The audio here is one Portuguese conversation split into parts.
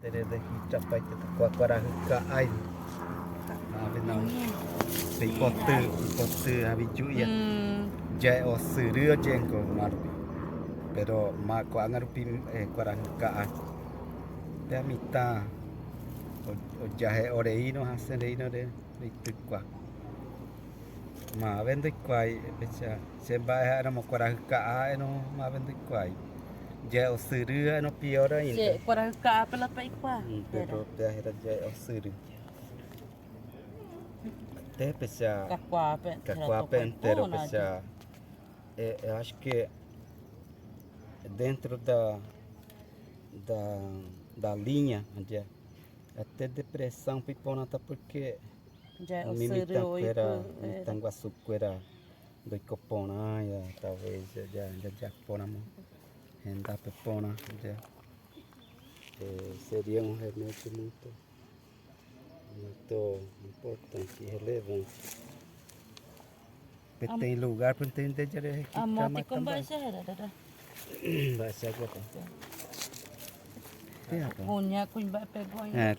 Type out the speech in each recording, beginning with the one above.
Terede hicapai kita kuara hika ai. Benang. Pipote habiju ya. Jai o serio jengko ngarupi. Pero ma ko ngarupi kuara hika ai. Te mita. O jahe oreino hasereino de itukwa. Ma vende kwai becha. Semba era mo kuara hika ai no ma vende kwai. Jai o serio no piora ainda. Jai kuara hika pela pa ikwa. Pero te era jai o serio. Até pessoa Cacoapa inteiro pessoa eu acho que dentro da linha onde até depressão piponata porque o mimitanqueira mitanguaçuqueira do copona talvez já ponamo renda pipona já seria remédio muito importante e relevante. Tem lugar para entender direito. A moto com baixa era, Vai ser agora. Cunha vai pegar.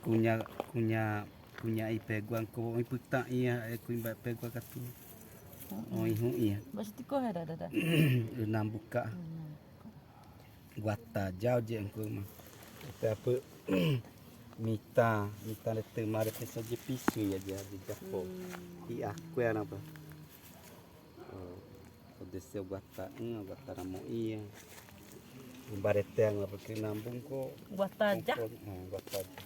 Cunha e pegou anco e puta ia cunha vai pegar catu. Oi ia. Mas te correr era. Nambuka. Guata jauh je anco mah. Tapi mita de temar pesa de pisu ya dia de Japão. E aku era apa? Desceu guata ramo ia. Bareteng apa que nambung ko Guataja. Guataja.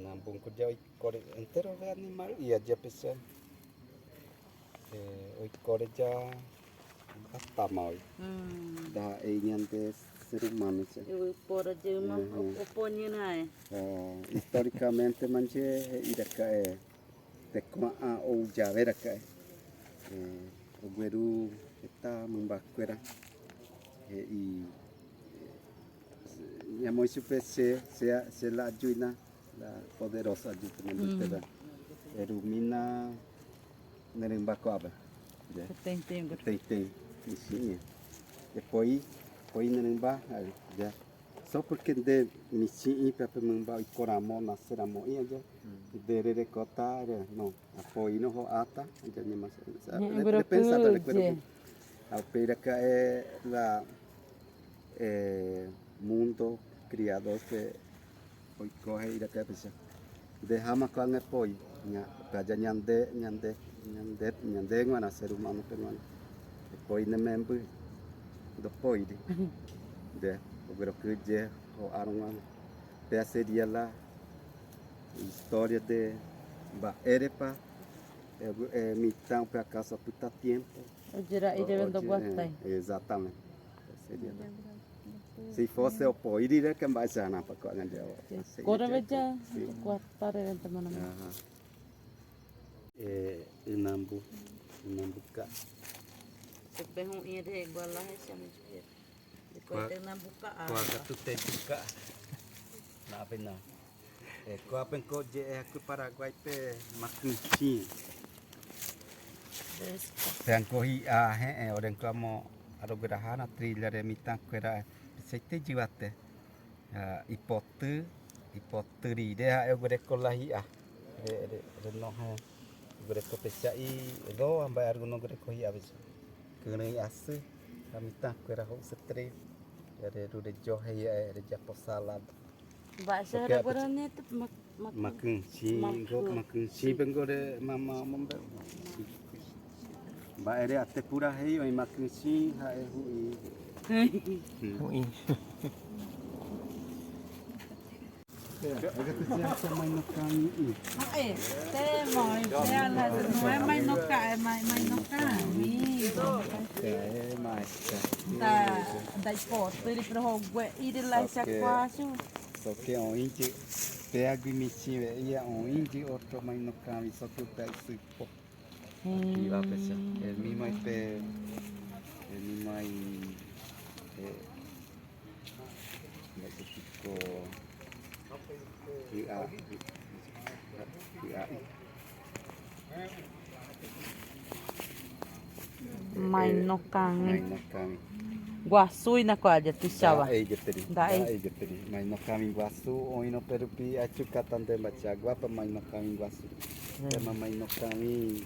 Nambung ko jauh kore entero de animal ia dia pesa. Oi kore ja apa mau. Da nyante ser humano. Eu por de uma oponha nai. Historicamente manje iraka tekma ou javera ka. O gueru está membaquera e minha mãe se la ajuda la poderosa ajuda eru mina nerembacoaba tem sim depois neremba já só porque de misi para memba e coramo nasceramo ia já de kota no apoio no ata já nem mais pensa da recuerdo a pera que é la mundo criado que hoy coge ir a casa dejamos con apoio para nyande ngana ser humano peruano depois ne member depois de o que je o arungan seria lá história de ba erepa mitão para casa puta tempo exatamente seria lá. Se fosse o poi dire que vai ser na para ganhar agora veja quartar era teman Nambuka bem ia de igual lá chama de depois tem Nambuka quase tu tem buka na pena ko apen ko je aku Paraguai pe makunci yang ko hi orang kamu ada gerahana thriller mitang kera sete jiwate ipoteri dia eu gure ko lahi de no ha gure ko pesai do ambai arguno gure ko hi abis kene asu mitang kera ho setre de de johe de japo salad bahasa rekorannya itu makin si bengo de mama mombe ba ere ate pura hei oi makin si ha hui agak siapa main nokang ini moi ela não é mais no cai mais no cai da porta ele para rogue ir lá se aquácio só que um índio pega e me tira ia índio outro mais no cai só que pega esse pó e lá pessoal ele mais ele mais ficou Main no kang. Guasui na quadra, tu chava. Ejeteri. Daí. Ejeteri. Mas no caminho Guaçu, ou no Perupi, a Chucatan de Machagua, para mais no caminho Guaçu. Tema mais no caminho,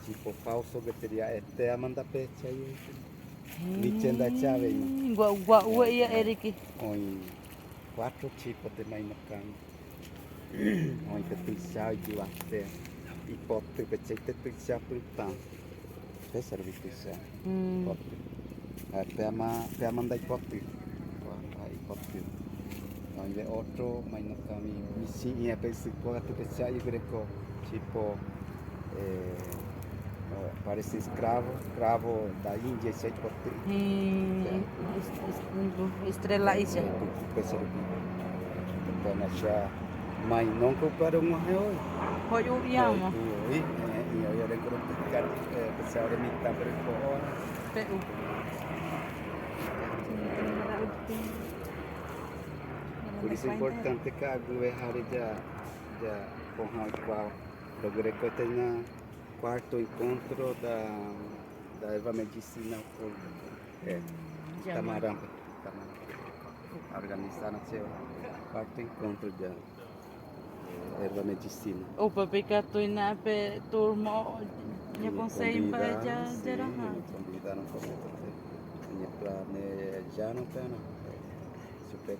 tipo falso que teria até a manda pecha aí. Vichenda chave, no. Gua ia Eric. Oi, 4 tipos de mais no caminho. Oi, que tu chave de até. E pode ter que te tu chave por tanto. Fez servir tu chave. Até manda hipótese. Aí hipótese. Aí outro, mas no caminho. Misi ia pensar que tu chave greco. Tipo, parece escravo da Índia, isso aí pode ter. Estrela isso. Pensa aqui. Então, achar, mas não compara um real. Foi o Yama. E eu era grupo de pessoal de mim tá por fora. Peru. Por isso é importante que a governar já com o qual o Greco tenha quarto encontro da erva medicina por Tamaramba. Organizar seu quarto encontro da erva medicina. O papica tu na pe turmo ya consei ba ja jera ha. Convidaram para minha planejando pena. Super.